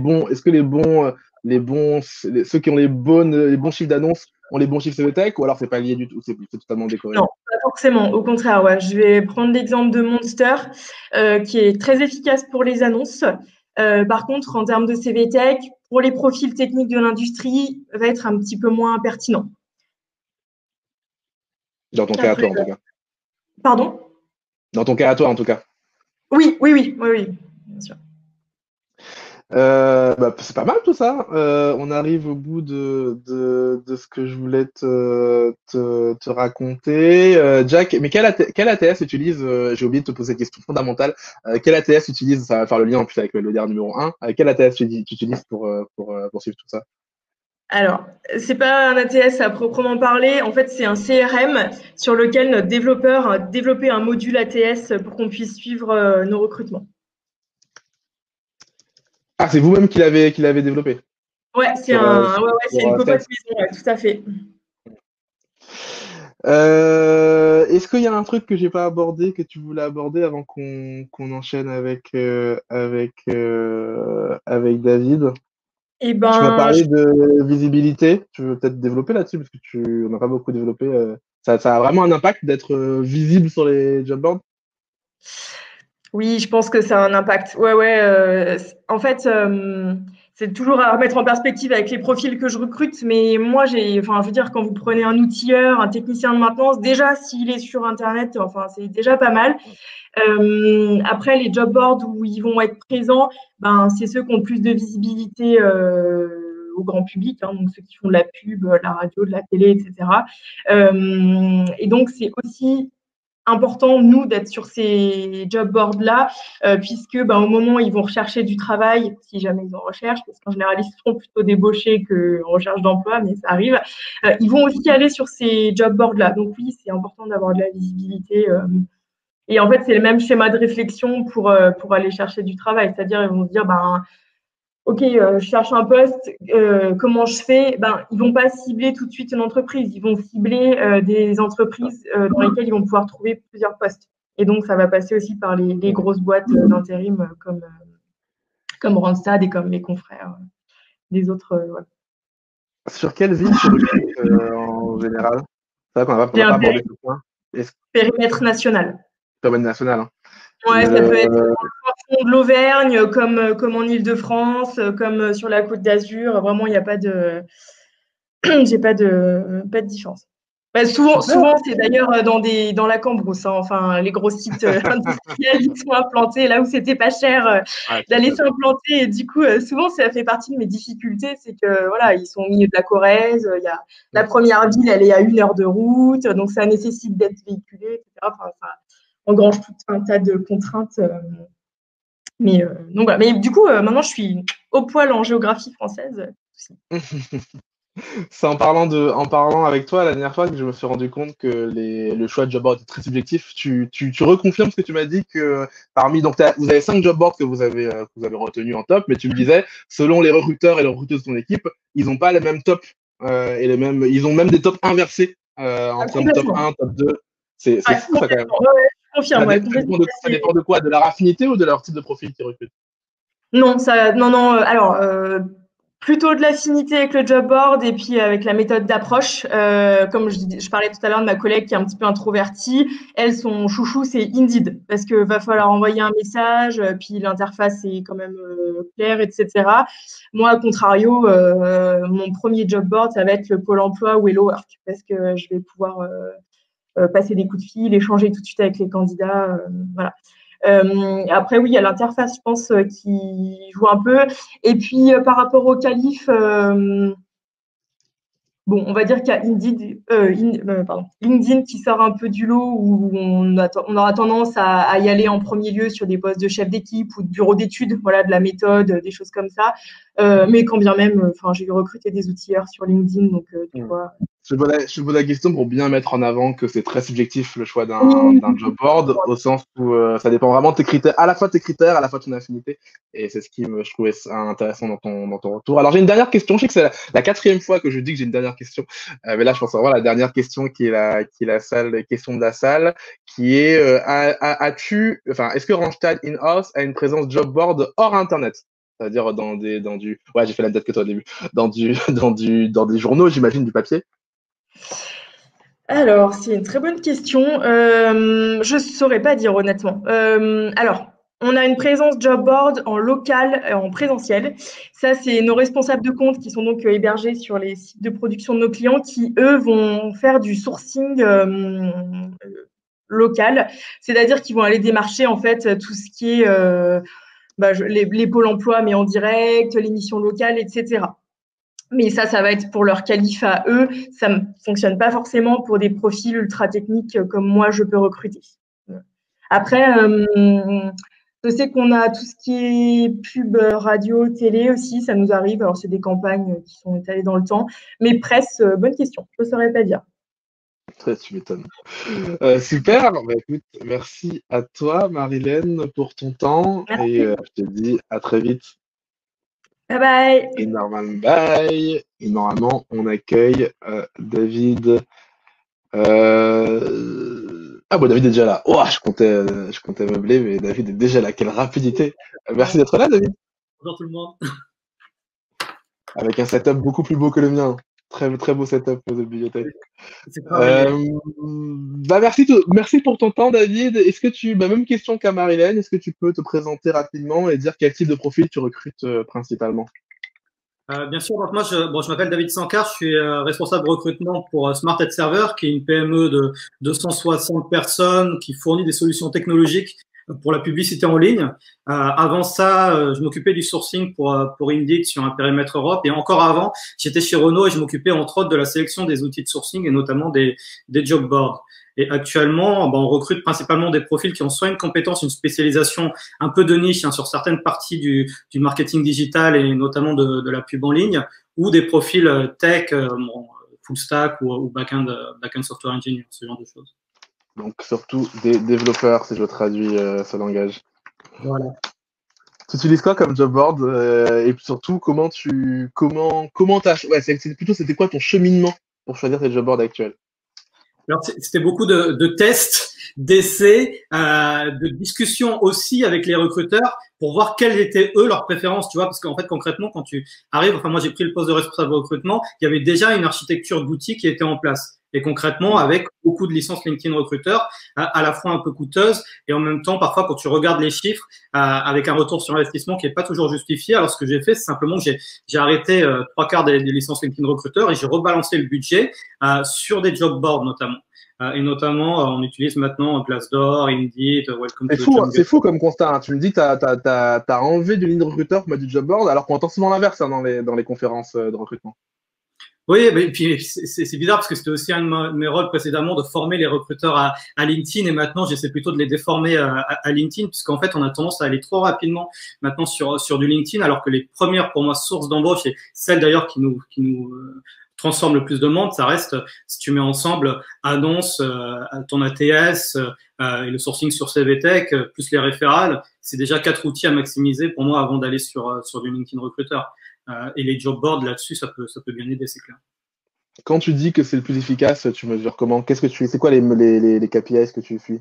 bons chiffres d'annonce ont les bons chiffres CVTech, ou alors c'est pas lié du tout, c'est totalement décorrélé? Non, pas forcément, au contraire, ouais. Je vais prendre l'exemple de Monster, qui est très efficace pour les annonces. Par contre, en termes de CVTech, pour les profils techniques de l'industrie, va être un petit peu moins pertinent. Dans ton cas à toi, en tout cas. Pardon? Dans ton cas à toi, en tout cas. Oui, bien sûr. C'est pas mal tout ça. On arrive au bout de ce que je voulais te raconter. Jack, mais quel ATS utilise, j'ai oublié de te poser cette question fondamentale, quel ATS utilise, ça va faire le lien en plus avec le dernier numéro 1, quel ATS tu utilises pour suivre tout ça? Alors, c'est pas un ATS à proprement parler. En fait, c'est un CRM sur lequel notre développeur a développé un module ATS pour qu'on puisse suivre nos recrutements. Ah, c'est vous-même qui l'avez développé? Ouais, c'est une cocotte maison, ouais, tout à fait. Est-ce qu'il y a un truc que j'ai pas abordé, que tu voulais aborder avant qu'on enchaîne avec David? Eh Tu m'as ben, parlé de visibilité. Tu veux peut-être développer là-dessus parce que on n'a pas beaucoup développé. Ça a vraiment un impact d'être visible sur les job boards? oui, je pense que ça a un impact. En fait, c'est toujours à remettre en perspective avec les profils que je recrute. Mais moi, enfin, je veux dire, quand vous prenez un outilleur, un technicien de maintenance, déjà, s'il est sur Internet, enfin, c'est déjà pas mal. Après, les job boards où ils vont être présents, ben, c'est ceux qui ont le plus de visibilité au grand public, hein, donc ceux qui font de la pub, de la radio, de la télé, etc. Et donc, c'est aussi important, nous, d'être sur ces job boards-là, puisque ben, au moment où ils vont rechercher du travail, si jamais ils en recherchent, parce qu'en général, ils seront plutôt débauchés qu'en recherche d'emploi, mais ça arrive, ils vont aussi aller sur ces job boards-là. Donc oui, c'est important d'avoir de la visibilité. Et en fait, c'est le même schéma de réflexion pour aller chercher du travail. C'est-à-dire, ils vont se dire, ben, OK, je cherche un poste, comment je fais? Ben, ils vont pas cibler tout de suite une entreprise. Ils vont cibler des entreprises dans lesquelles ils vont pouvoir trouver plusieurs postes. Et donc, ça va passer aussi par les grosses boîtes d'intérim comme Randstad et comme mes confrères des autres. Ouais. Sur quelle ville tu recrutes en général? C'est vrai qu'on J'ai n'a pas un abordé ce point. Est-ce que périmètre national. domaine national, hein. Ouais, ça peut être Le- fond de l'Auvergne, comme en Île-de-France, comme sur la Côte d'Azur. Vraiment, il n'y a pas de, j'ai pas de différence. Bah, Super. souvent, c'est d'ailleurs dans la Cambrousse, hein. Enfin, les gros sites industriels, ils sont implantés là où c'était pas cher Ouais, c'est d'aller ça. s'implanter. Et du coup, souvent, ça fait partie de mes difficultés, c'est que voilà, ils sont au milieu de la Corrèze. Il y a la première ville, elle est à 1 heure de route, donc ça nécessite d'être véhiculé, etc. Enfin, ça engrange tout un tas de contraintes. Donc voilà. Mais du coup, maintenant, je suis au poil en géographie française. C'est en parlant avec toi la dernière fois que je me suis rendu compte que le choix de job board est très subjectif. Tu reconfirmes ce que tu m'as dit que donc vous avez 5 job boards que vous avez retenus en top, mais tu me disais, selon les recruteurs et les recruteuses de ton équipe, ils n'ont pas les mêmes tops ils ont même des tops inversés en termes de top Complètement. 1, top 2. C'est Ouais, fou ça quand même. complètement. Ouais, je confirme. Ouais, complètement. Ça dépend de quoi? De leur affinité ou de leur type de profil qu'ils recrutent? Non. Alors, plutôt de l'affinité avec le job board et puis avec la méthode d'approche. Comme je parlais tout à l'heure de ma collègue qui est un petit peu introvertie, elle, son chouchou, c'est Indeed, parce que va falloir envoyer un message, puis l'interface est quand même claire, etc. Moi, à contrario, mon premier job board, ça va être le Pôle emploi ou Hello Work, parce que je vais pouvoir passer des coups de fil, échanger tout de suite avec les candidats. Voilà. Après, oui, il y a l'interface, je pense, qui joue un peu. Et puis, par rapport au qualif, bon, on va dire qu'il y a LinkedIn qui sort un peu du lot où on aura tendance à y aller en premier lieu sur des postes de chef d'équipe ou de bureau d'études, voilà, de la méthode, des choses comme ça. Mais quand bien même, enfin, j'ai recruté des outilleurs sur LinkedIn, donc tu vois. Je te pose la question pour bien mettre en avant que c'est très subjectif le choix Oui, d'un job board, au sens où ça dépend vraiment de tes critères, à la fois de tes critères, à la fois de ton affinité. Et c'est ce je trouvais ça intéressant dans ton retour. Alors j'ai une dernière question. Je sais que c'est la quatrième fois que je dis que j'ai une dernière question. Mais là, je pense avoir la dernière question qui est la question de la salle, qui est est-ce que Randstad In-house a une présence job board hors Internet? C'est-à-dire ouais, j'ai fait la date que toi au début, dans des journaux, j'imagine, du papier. Alors, c'est une très bonne question. Je ne saurais pas dire honnêtement. Alors, On a une présence job board en local, en présentiel. Ça, c'est nos responsables de compte qui sont donc hébergés sur les sites de production de nos clients qui, eux, vont faire du sourcing local. C'est-à-dire qu'ils vont aller démarcher en fait tout ce qui est les pôles emploi, mais en direct, les missions locales, etc. Mais ça va être pour leur qualif à eux. Ça ne fonctionne pas forcément pour des profils ultra techniques comme moi, je peux recruter. Après, je sais qu'on a tout ce qui est pub, radio, télé aussi, ça nous arrive. Alors, c'est des campagnes qui sont étalées dans le temps. Mais presse, bonne question, je ne saurais pas dire. Tu m'étonnes. Super, bah, écoute, merci à toi, Marilène, pour ton temps. Merci. Et je te dis à très vite. Bye bye. Et normalement, bye. Et normalement, on accueille David. Ah bon, David est déjà là. Oh, je comptais meubler, mais David est déjà là. Quelle rapidité. Merci d'être là, David. Bonjour tout le monde. Avec un setup beaucoup plus beau que le mien. Très, très beau setup de bibliothèque. Merci pour ton temps, David. Est-ce que même question qu'à Marilène, est-ce que tu peux te présenter rapidement et dire quel type de profil tu recrutes principalement? Bien sûr, donc moi je m'appelle David Sankar, je suis responsable recrutement pour Smart Ad Server, qui est une PME de 260 personnes qui fournit des solutions technologiques pour la publicité en ligne. Avant ça, je m'occupais du sourcing pour Indeed sur un périmètre Europe. Et encore avant, j'étais chez Renault et je m'occupais entre autres de la sélection des outils de sourcing et notamment des job boards. Et actuellement, on recrute principalement des profils qui ont soit une compétence, une spécialisation un peu de niche sur certaines parties du marketing digital et notamment de la pub en ligne, ou des profils tech, full stack ou back-end software engineer, ce genre de choses. Donc surtout des développeurs, si je traduis ce langage. Voilà. Tu utilises quoi comme job board et puis surtout c'était quoi ton cheminement pour choisir tes job boards actuels? Alors, c'était beaucoup de tests, d'essais, de discussions aussi avec les recruteurs pour voir quelles étaient eux leurs préférences, tu vois, parce qu'en fait concrètement quand tu arrives, enfin moi j'ai pris le poste de responsable de recrutement, il y avait déjà une architecture d'outils qui était en place. Et concrètement, avec beaucoup de licences LinkedIn recruteurs, à la fois un peu coûteuses et en même temps, parfois, quand tu regardes les chiffres, avec un retour sur investissement qui n'est pas toujours justifié. Alors, ce que j'ai fait, c'est simplement que j'ai arrêté 3/4 des licences LinkedIn recruteurs et j'ai rebalancé le budget sur des job boards notamment. Et notamment, on utilise maintenant Glassdoor, Indeed, Welcome to the Jungle. C'est fou comme constat. Hein. Tu me dis que tu as enlevé du ligne recruteur pour mettre du job board, alors qu'on entend souvent l'inverse dans les conférences de recrutement. Oui, mais puis c'est bizarre parce que c'était aussi un de mes rôles précédemment de former les recruteurs à LinkedIn et maintenant j'essaie plutôt de les déformer à LinkedIn puisqu'en fait on a tendance à aller trop rapidement maintenant sur du LinkedIn alors que les premières pour moi sources d'embauche et celles d'ailleurs qui nous transforment le plus de monde, ça reste si tu mets ensemble annonce, ton ATS et le sourcing sur CVTech plus les référals, c'est déjà 4 outils à maximiser pour moi avant d'aller sur du LinkedIn recruteur. Et les job boards là-dessus, ça peut bien aider, c'est clair. Quand tu dis que c'est le plus efficace, tu mesures comment? C'est quoi les KPIs que tu suis?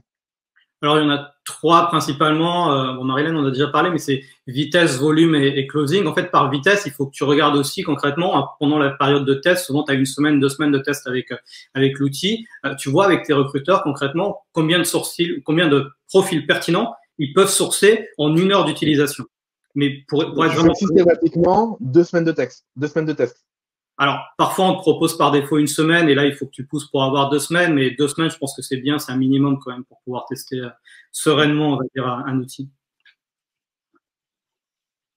Alors, il y en a 3 principalement. Marilène, on a déjà parlé, mais c'est vitesse, volume et closing. En fait, par vitesse, il faut que tu regardes aussi concrètement, pendant la période de test, souvent tu as 1 semaine, 2 semaines de test avec l'outil. Tu vois avec tes recruteurs concrètement combien de profils pertinents ils peuvent sourcer en 1 heure d'utilisation. Mais pour être vraiment systématiquement 2 semaines de test. 2 semaines de test. Alors, parfois, on te propose par défaut 1 semaine et là, il faut que tu pousses pour avoir 2 semaines. Mais 2 semaines, je pense que c'est bien, c'est un minimum quand même pour pouvoir tester sereinement, on va dire, un outil.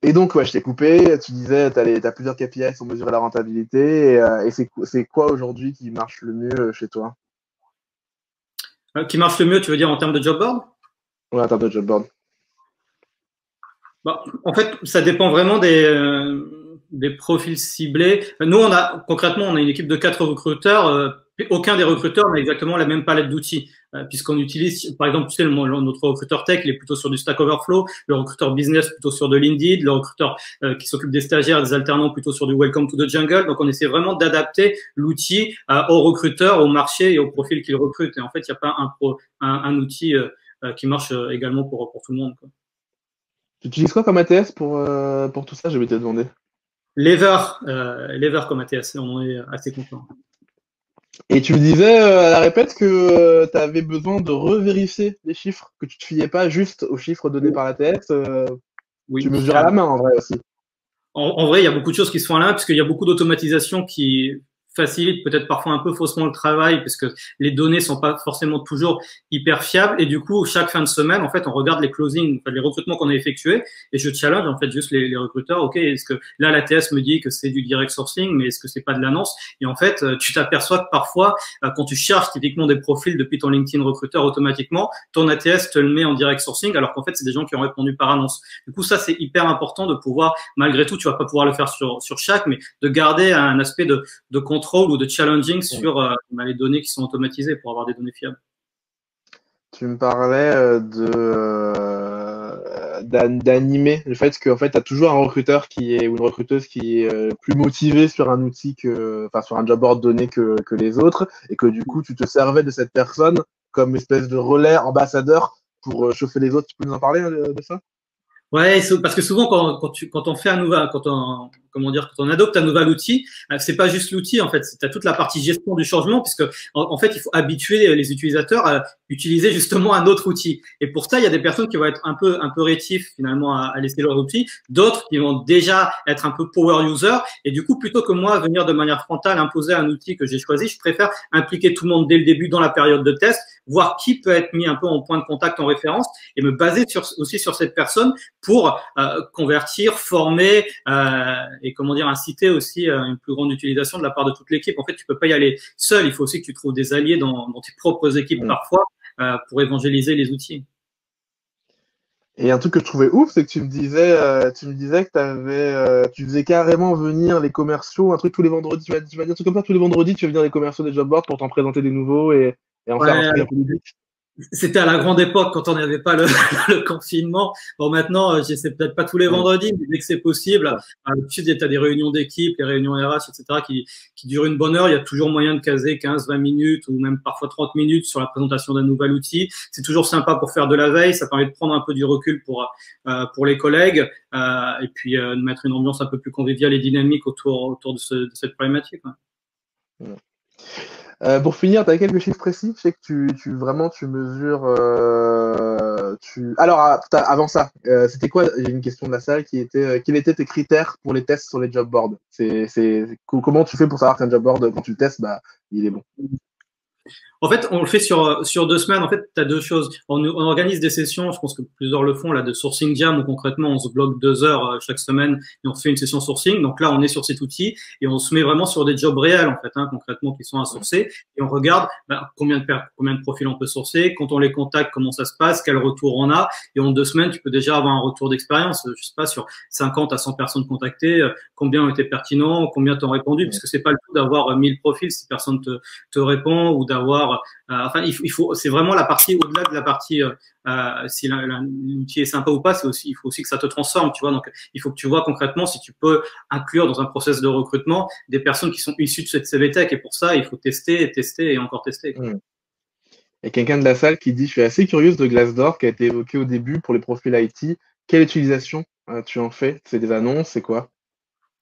Et donc, je t'ai coupé. Tu disais, tu as plusieurs KPIs pour mesurer la rentabilité. Et c'est quoi aujourd'hui qui marche le mieux chez toi? Qui marche le mieux, tu veux dire en termes de job board? Ouais, en termes de job board. En fait, ça dépend vraiment des profils ciblés. Nous, concrètement, on a une équipe de 4 recruteurs. Aucun des recruteurs n'a exactement la même palette d'outils, puisqu'on utilise, par exemple, tu sais, notre recruteur tech, il est plutôt sur du Stack Overflow, le recruteur business plutôt sur de l'Indeed, le recruteur qui s'occupe des stagiaires, des alternants plutôt sur du Welcome to the Jungle. Donc, on essaie vraiment d'adapter l'outil aux recruteurs, au marché et au profil qu'ils recrutent. Et en fait, il n'y a pas un outil qui marche également pour tout le monde, quoi. Tu utilises quoi comme ATS pour tout ça? Je vais te demander. Lever comme ATS, on en est assez content. Et tu me disais à la répète que tu avais besoin de revérifier les chiffres, que tu te fiais pas juste aux chiffres donnés par l'ATS. Tu Oui. mesures à la main en vrai aussi. En vrai, il y a beaucoup de choses qui se font là, puisqu'il y a beaucoup d'automatisation qui facilite peut-être parfois un peu faussement le travail, puisque les données sont pas forcément toujours hyper fiables. Et du coup, chaque fin de semaine, en fait, on regarde les closings, les recrutements qu'on a effectués, et je challenge en fait juste les recruteurs. Ok, est-ce que là l'ATS me dit que c'est du direct sourcing, mais est-ce que c'est pas de l'annonce? Et en fait, tu t'aperçois que parfois, quand tu cherches typiquement des profils depuis ton LinkedIn recruteur automatiquement, ton ATS te le met en direct sourcing, alors qu'en fait, c'est des gens qui ont répondu par annonce. Du coup, ça c'est hyper important de pouvoir, malgré tout, tu vas pas pouvoir le faire sur chaque, mais de garder un aspect de contrôle ou de challenging sur les données qui sont automatisées pour avoir des données fiables. Tu me parlais d'animer le fait qu'en fait, tu as toujours un recruteur qui est ou une recruteuse qui est plus motivée sur un outil enfin sur un job board donné que les autres, et que du coup, tu te servais de cette personne comme espèce de relais ambassadeur pour chauffer les autres. Tu peux nous en parler de ça? Ouais, parce que souvent quand on fait un nouvel, comment dire, quand on adopte un nouvel outil, c'est pas juste l'outil en fait, c'est toute la partie gestion du changement, puisque en fait il faut habituer les utilisateurs à utiliser justement un autre outil. Et pour ça, il y a des personnes qui vont être un peu rétifs finalement à laisser leur outil, d'autres qui vont déjà être un peu power user. Et du coup, plutôt que moi venir de manière frontale imposer un outil que j'ai choisi, je préfère impliquer tout le monde dès le début dans la période de test, voir qui peut être mis un peu en point de contact en référence et me baser aussi sur cette personne pour convertir, former et comment dire inciter aussi une plus grande utilisation de la part de toute l'équipe. En fait, tu peux pas y aller seul. Il faut aussi que tu trouves des alliés dans tes propres équipes parfois pour évangéliser les outils. Et un truc que je trouvais ouf, c'est que tu me disais que tu faisais carrément venir les commerciaux, un truc tous les vendredis. Tu vas dire un truc comme ça, tous les vendredis, tu vas venir les commerciaux des job boards pour t'en présenter des nouveaux et en faire un truc un peu ludique. C'était à la grande époque quand on n'avait pas le confinement. Bon, maintenant, j'essaie peut-être pas tous les vendredis, mais dès que c'est possible. Tu sais, tu as des réunions d'équipe, les réunions RH, etc., qui durent une bonne heure. Il y a toujours moyen de caser 15, 20 minutes ou même parfois 30 minutes sur la présentation d'un nouvel outil. C'est toujours sympa pour faire de la veille. Ça permet de prendre un peu du recul pour les collègues et puis de mettre une ambiance un peu plus conviviale et dynamique autour de cette problématique. Ouais. Pour finir, tu as quelques chiffres précis? Je sais que tu mesures. Alors, avant ça, c'était quoi? J'ai une question de la salle qui était quels étaient tes critères pour les tests sur les job boards? Comment tu fais pour savoir qu'un job board, quand tu le testes, il est bon? En fait, on le fait sur 2 semaines. En fait, tu as deux choses. On organise des sessions, je pense que plusieurs le font, là, de sourcing jam, où concrètement, on se bloque 2 heures chaque semaine et on fait une session sourcing. Donc là, on est sur cet outil et on se met vraiment sur des jobs réels, en fait, concrètement, qui sont à sourcer. Et on regarde combien de profils on peut sourcer, quand on les contacte, comment ça se passe, quel retour on a. Et en 2 semaines, tu peux déjà avoir un retour d'expérience. Je sais pas, sur 50 à 100 personnes contactées, combien ont été pertinents, combien t'ont répondu, puisque c'est pas le tout d'avoir 1000 profils si personne te répond ou d'avoir enfin, il faut, c'est vraiment la partie au-delà de la partie si l'outil est sympa ou pas, il faut aussi que ça te transforme, tu vois. Donc, il faut que tu vois concrètement si tu peux inclure dans un process de recrutement des personnes qui sont issues de cette CVTech. Et pour ça, il faut tester et encore tester. Il y a quelqu'un de la salle qui dit: je suis assez curieuse de Glassdoor qui a été évoqué au début pour les profils IT. Quelle utilisation tu en fais? C'est des annonces, c'est quoi?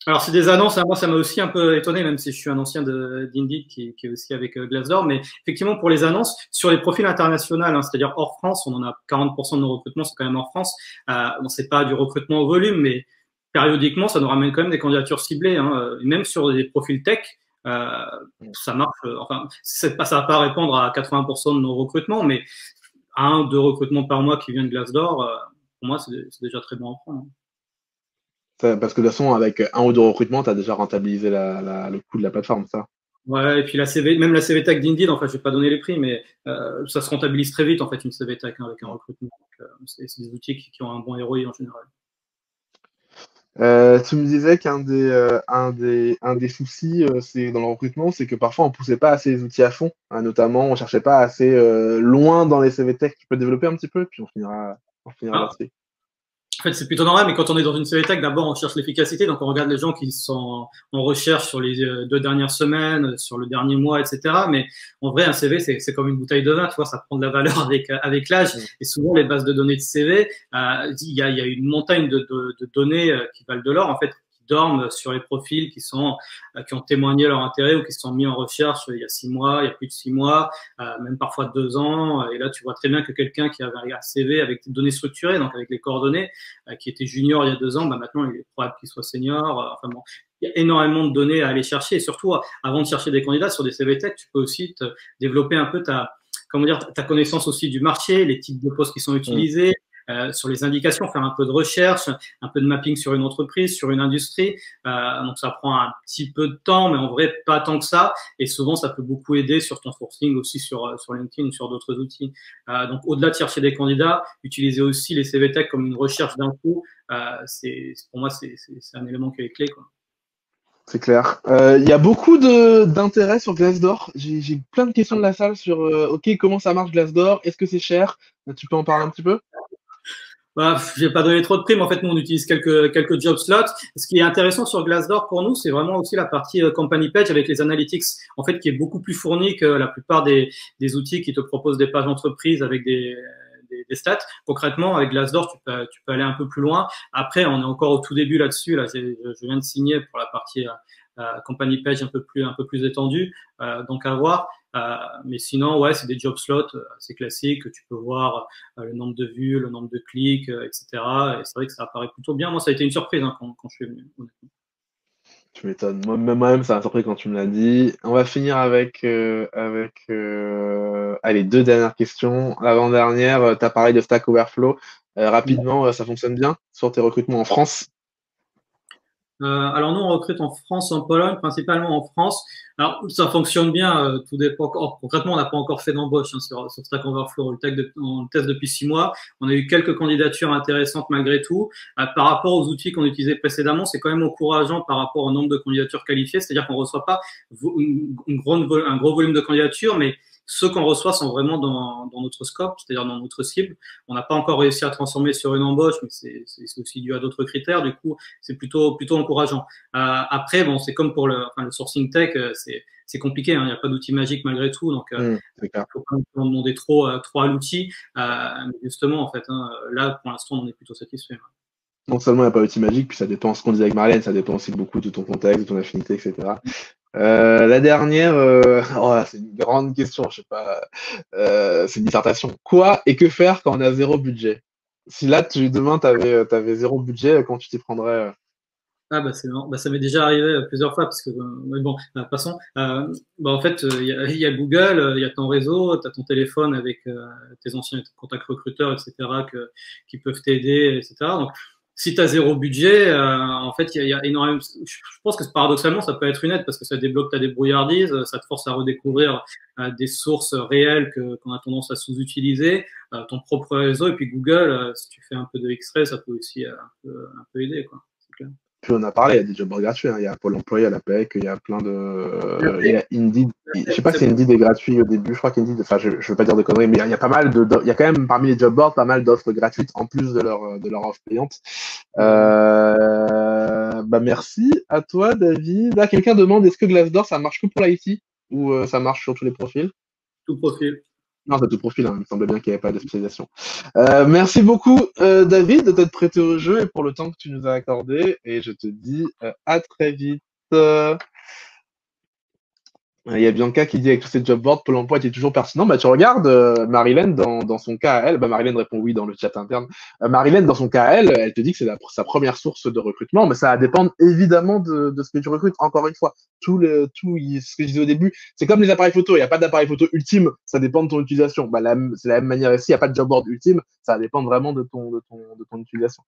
Alors, c'est des annonces. Moi, ça m'a aussi un peu étonné, même si je suis un ancien d'Indeed qui est aussi avec Glassdoor. Mais effectivement, pour les annonces, sur les profils internationaux, c'est-à-dire hors France, on en a 40% de nos recrutements, c'est quand même hors France. Bon, c'est pas du recrutement au volume, mais périodiquement, ça nous ramène quand même des candidatures ciblées. Et même sur des profils tech, ça marche. Enfin, ça va pas répondre à 80% de nos recrutements, mais 1 ou 2 recrutements par mois qui viennent de Glassdoor, pour moi, c'est déjà très bon à prendre. Parce que de toute façon, avec 1 ou 2 recrutements, tu as déjà rentabilisé le coût de la plateforme, ça. Ouais, et puis même la CVTech d'Indeed, enfin, je vais pas donner les prix, mais ça se rentabilise très vite, en fait, une CVTech avec un recrutement. C'est des outils qui ont un bon ROI en général. Tu me disais qu'un des soucis c'est dans le recrutement, c'est que parfois on poussait pas assez les outils à fond, notamment on cherchait pas assez loin dans les CVTech. Tu peux développer un petit peu, puis on finira là-dessus. En fait, c'est plutôt normal, mais quand on est dans une CVTech, d'abord, on cherche l'efficacité. Donc, on regarde les gens qui sont en recherche sur les 2 dernières semaines, sur le dernier mois, etc. Mais en vrai, un CV, c'est comme une bouteille de vin, tu vois, ça prend de la valeur avec l'âge. Et souvent, les bases de données de CV, il y a une montagne de données qui valent de l'or, en fait, qui dorment sur les profils qui ont témoigné leur intérêt ou qui se sont mis en recherche il y a 6 mois, il y a plus de 6 mois, même parfois 2 ans. Et là, tu vois très bien que quelqu'un qui avait un CV avec des données structurées, donc avec les coordonnées, qui était junior il y a 2 ans, maintenant, il est probable qu'il soit senior. Enfin bon, il y a énormément de données à aller chercher. Et surtout, avant de chercher des candidats sur des CV Tech, tu peux aussi te développer un peu ta connaissance aussi du marché, les types de postes qui sont utilisés, sur les indications, faire un peu de recherche, un peu de mapping sur une entreprise, sur une industrie. Donc ça prend un petit peu de temps, mais en vrai pas tant que ça. Et souvent ça peut beaucoup aider sur ton sourcing aussi sur LinkedIn ou sur d'autres outils. Donc au-delà de chercher des candidats, utiliser aussi les CV Tech comme une recherche d'infos. Pour moi c'est un élément qui est clé, quoi. C'est clair. Il y a beaucoup d'intérêt sur Glassdoor. J'ai plein de questions de la salle sur OK, comment ça marche Glassdoor? Est-ce que c'est cher? Tu peux en parler un petit peu? Je vais pas donner trop de primes. En fait, nous, on utilise quelques job slots. Ce qui est intéressant sur Glassdoor pour nous, c'est vraiment aussi la partie company page avec les analytics, en fait, qui est beaucoup plus fournie que la plupart des outils qui te proposent des pages d'entreprise avec des stats. Concrètement, avec Glassdoor, tu peux aller un peu plus loin. Après, on est encore au tout début là-dessus. Là, je viens de signer pour la partie company page un peu plus étendue. Donc à voir. Mais sinon, ouais, c'est des job slots assez classiques. Tu peux voir le nombre de vues, le nombre de clics, etc. Et c'est vrai que ça apparaît plutôt bien. Moi, ça a été une surprise quand je suis venu. Tu m'étonnes. Moi-même, ça m'a surpris quand tu me l'as dit. On va finir avec, allez, 2 dernières questions. L'avant-dernière, tu as parlé de Stack Overflow. Rapidement, ça fonctionne bien sur tes recrutements en France? Alors nous, on recrute en France, en Pologne, principalement en France. Alors ça fonctionne bien, tout dépend. Concrètement, on n'a pas encore fait d'embauche sur Stack Overflow. On le teste depuis 6 mois. On a eu quelques candidatures intéressantes malgré tout. Par rapport aux outils qu'on utilisait précédemment, c'est quand même encourageant par rapport au nombre de candidatures qualifiées. C'est-à-dire qu'on reçoit pas un gros volume de candidatures, mais ceux qu'on reçoit sont vraiment dans notre scope, c'est-à-dire dans notre cible. On n'a pas encore réussi à transformer sur une embauche, mais c'est aussi dû à d'autres critères. Du coup, c'est plutôt encourageant. Après, bon, c'est comme pour le sourcing tech, c'est compliqué. Il n'y a pas d'outil magique malgré tout, donc il faut pas en demander trop à l'outil. Mais justement, en fait, là, pour l'instant, on est plutôt satisfait. Non seulement il n'y a pas d'outil magique, puis ça dépend ce qu'on disait avec Marlène, ça dépend aussi beaucoup de ton contexte, de ton affinité, etc. La dernière, c'est une grande question, je sais pas, c'est une dissertation. Quoi et que faire quand on a 0 budget? Si là, demain, tu avais 0 budget, quand tu t'y prendrais? C'est marrant. Ça m'est déjà arrivé plusieurs fois parce que mais bon, passons. En fait, il y a Google, il y a ton réseau, tu as ton téléphone avec tes anciens contacts recruteurs, etc. qui peuvent t'aider, etc. Donc si tu as 0 budget, en fait, il y a énormément. Je pense que paradoxalement, ça peut être une aide parce que ça débloque ta débrouillardise, ça te force à redécouvrir des sources réelles qu'on a tendance à sous-utiliser, ton propre réseau, et puis Google, si tu fais un peu de X-ray, ça peut aussi un peu aider, quoi. C'est clair. Puis on a parlé, il y a des job boards gratuits, il y a Pôle emploi, il y a la PEC, il y a plein de. Il y a Indeed. Je sais pas si Indeed est gratuit au début, je crois qu'Indeed, enfin je veux pas dire de conneries, mais il y a pas mal il y a quand même parmi les job boards pas mal d'offres gratuites en plus de leur offre payante. Merci à toi, David. Là, quelqu'un demande est-ce que Glassdoor ça marche que pour l'IT ou ça marche sur tous les profils? Tout profil. Non, c'est tout profil, il me semblait bien qu'il n'y avait pas de spécialisation. Merci beaucoup, David, de t'être prêté au jeu et pour le temps que tu nous as accordé. Et je te dis à très vite. Il y a Bianca qui dit avec tous ces job boards, Pôle emploi est toujours pertinent. Tu regardes Marilyn dans son cas à elle. Marilyn répond oui dans le chat interne. Marilyn, dans son cas à elle, elle te dit que c'est sa première source de recrutement, mais ça va dépendre évidemment de ce que tu recrutes. Encore une fois, ce que je disais au début, c'est comme les appareils photo. Il n'y a pas d'appareil photo ultime, ça dépend de ton utilisation. C'est la même manière ici, il n'y a pas de job board ultime, ça va dépendre vraiment de ton utilisation,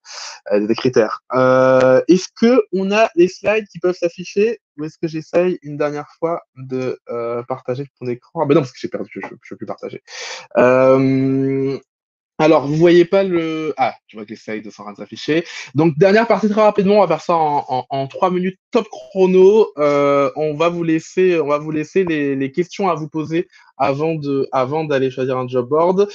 des critères. Est-ce que on a les slides qui peuvent s'afficher? Ou est-ce que j'essaye une dernière fois de partager ton écran? Non, parce que j'ai perdu, je ne peux plus partager. Alors, vous voyez pas le... Ah, je vois que les slides sont en train de s'afficher. Donc, dernière partie très rapidement, on va faire ça en 3 minutes top chrono. On va vous laisser les questions à vous poser avant d'aller choisir un job board.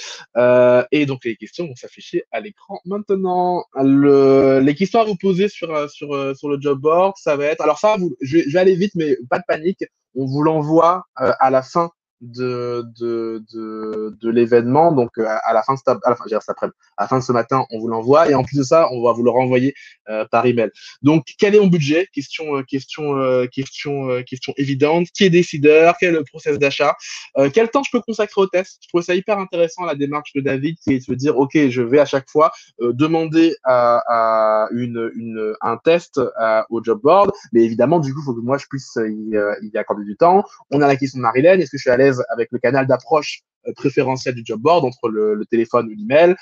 Et donc, les questions vont s'afficher à l'écran maintenant. Les questions à vous poser sur le job board, ça va être... Alors ça, je vais aller vite, mais pas de panique. On vous l'envoie à la fin de l'événement. Donc, à la fin de à la fin de ce matin, on vous l'envoie. Et en plus de ça, on va vous le renvoyer par email. Donc, quel est mon budget? Question évidente. Qui est décideur? Quel est le process d'achat? Quel temps je peux consacrer au test? Je trouve ça hyper intéressant, la démarche de David, qui est de se dire, OK, je vais à chaque fois demander à un test au job board. Mais évidemment, du coup, il faut que moi, je puisse y accorder du temps. On a la question de Marilyn. Est-ce que je suis à l'aise avec le canal d'approche préférentiel du job board entre le téléphone ou l'email?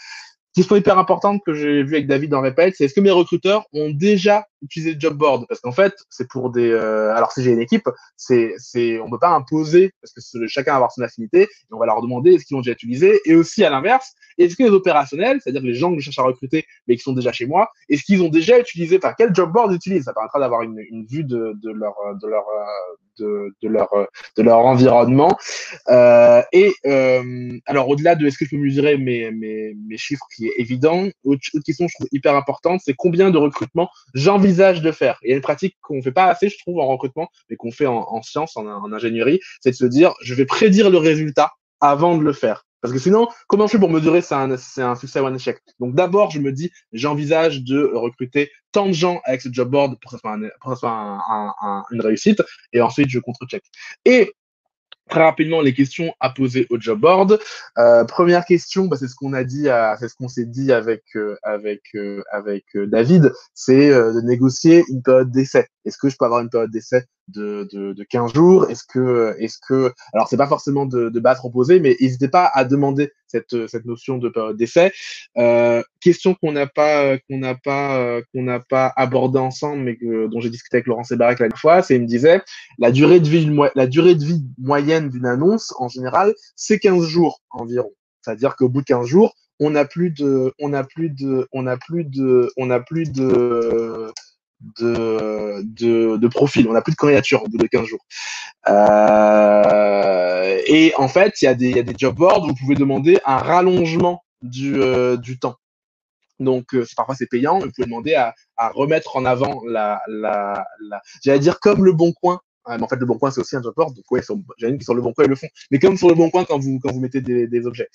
Question hyper importante que j'ai vue avec David en répète, c'est est-ce que mes recruteurs ont déjà utilisé le job board? Parce qu'en fait, c'est pour des. Alors si j'ai une équipe, on peut pas imposer parce que chacun va avoir son affinité. Et on va leur demander est-ce qu'ils l'ont déjà utilisé. Et aussi à l'inverse, est-ce que les opérationnels, c'est-à-dire les gens que je cherche à recruter mais qui sont déjà chez moi, est-ce qu'ils ont déjà utilisé, enfin quel job board ils utilisent? Ça permettra d'avoir une vue de leur environnement. Alors, au-delà de est-ce que je peux mesurer mes chiffres, qui est évident, autre question que je trouve hyper importante, c'est combien de recrutements j'envisage de faire. Il y a une pratique qu'on ne fait pas assez, je trouve, en recrutement, mais qu'on fait en sciences, en ingénierie, c'est de se dire, je vais prédire le résultat avant de le faire. Parce que sinon, comment je fais pour mesurer c'est un succès ou un échec? Donc d'abord, je me dis, j'envisage de recruter tant de gens avec ce job board pour que ça soit une réussite, et ensuite je contre-check. Et très rapidement, les questions à poser au job board. Première question, c'est ce qu'on a dit, c'est ce qu'on s'est dit avec David, c'est de négocier une période d'essai. Est-ce que je peux avoir une période d'essai de 15 jours? Alors c'est pas forcément de base proposée, mais n'hésitez pas à demander cette notion de période d'essai. Question qu'on n'a pas abordée ensemble, mais dont j'ai discuté avec Laurent Sébarek la dernière fois, c'est il me disait la durée de vie moyenne d'une annonce en général, c'est 15 jours environ. C'est-à-dire qu'au bout de 15 jours, on n'a plus de profil, on n'a plus de candidature au bout de 15 jours. Et en fait, il y a des job boards où vous pouvez demander un rallongement du temps. Donc, parfois c'est payant, mais vous pouvez demander à remettre en avant j'allais dire comme Le Bon Coin. Mais en fait, Le Bon Coin, c'est aussi un job board. Donc, ouais, j'imagine que sur Le Bon Coin, ils le font. Mais comme sur Le Bon Coin, quand vous mettez des objets.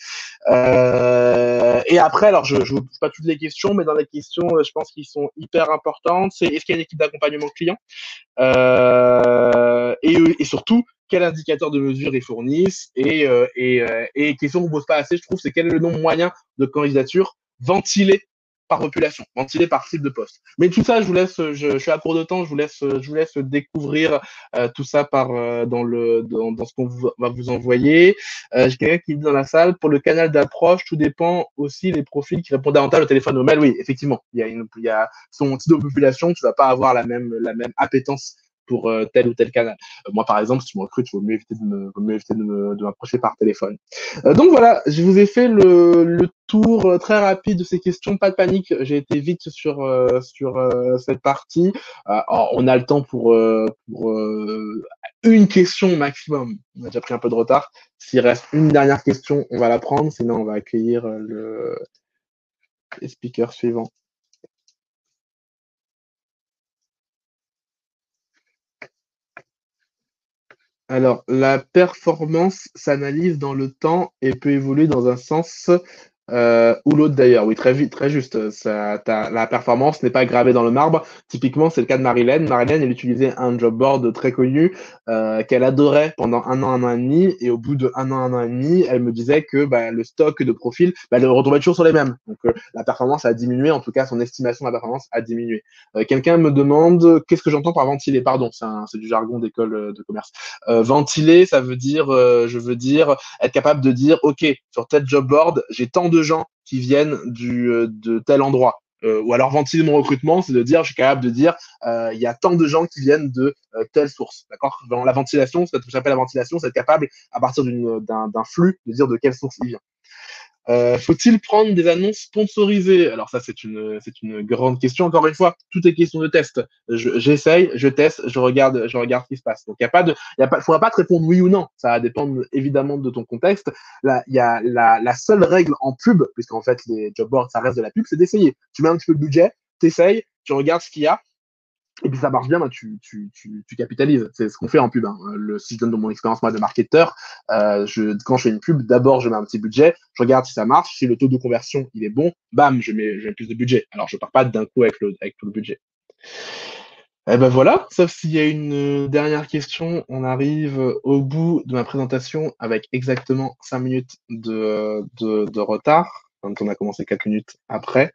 Et après, alors, je vous pose pas toutes les questions, mais dans les questions, je pense qu'ils sont hyper importantes. C'est est-ce qu'il y a une équipe d'accompagnement client? Et surtout, quel indicateur de mesure ils fournissent? Et question qu'on ne pose pas assez, je trouve, c'est quel est le nombre moyen de candidatures ventilées par population, ventilées par type de poste. Mais tout ça, je suis à court de temps, je vous laisse découvrir tout ça dans ce qu'on va vous envoyer. J'ai quelqu'un qui dit dans la salle, pour le canal d'approche, tout dépend aussi des profils qui répondent davantage au téléphone ou au mail. Oui, effectivement, il y a son type de population, tu vas pas avoir la même appétence pour tel ou tel canal. Moi, par exemple, si tu me recrutes, il vaut mieux éviter de m'approcher par téléphone. Donc voilà, je vous ai fait le tour très rapide de ces questions. Pas de panique, j'ai été vite sur cette partie. On a le temps pour une question maximum. On a déjà pris un peu de retard. S'il reste une dernière question, on va la prendre. Sinon, on va accueillir les speakers suivants. Alors, la performance s'analyse dans le temps et peut évoluer dans un sens ou l'autre d'ailleurs. Oui, très juste. La performance n'est pas gravée dans le marbre. Typiquement, c'est le cas de Marilyn. Marilyn, elle utilisait un job board très connu qu'elle adorait pendant un an et demi. Et au bout de un an et demi, elle me disait que le stock de profils, elle retombait toujours sur les mêmes. Donc, la performance a diminué. En tout cas, son estimation de la performance a diminué. Quelqu'un me demande qu'est-ce que j'entends par ventiler. Pardon, c'est du jargon d'école de commerce. Ventiler, ça veut dire, je veux dire, être capable de dire, OK, sur tel job board, j'ai tant de gens qui viennent de tel endroit. Ou alors ventiler mon recrutement, c'est de dire, je suis capable de dire, il y a tant de gens qui viennent de telle source. D'accord? Dans la ventilation, ce que j'appelle la ventilation, c'est être capable, à partir d'un flux, de dire de quelle source il vient. Faut-il prendre des annonces sponsorisées? Alors ça, c'est une grande question. Encore une fois, tout est question de test. J'essaye, je teste, je regarde ce qui se passe. Donc faudra pas te répondre oui ou non. Ça va dépendre évidemment de ton contexte. Là, il y a la seule règle en pub, puisqu'en fait les job boards, ça reste de la pub, c'est d'essayer. Tu mets un petit peu de budget, t'essayes, tu regardes ce qu'il y a. Et puis ça marche bien, bah, tu capitalises. C'est ce qu'on fait en pub. Hein. Si je donne de mon expérience moi de marketeur, quand je fais une pub, d'abord je mets un petit budget, je regarde si ça marche, si le taux de conversion il est bon, bam, je mets plus de budget. Alors je pars pas d'un coup avec tout le budget. Eh ben voilà, sauf s'il y a une dernière question, on arrive au bout de ma présentation avec exactement 5 minutes de retard, quand on a commencé 4 minutes après.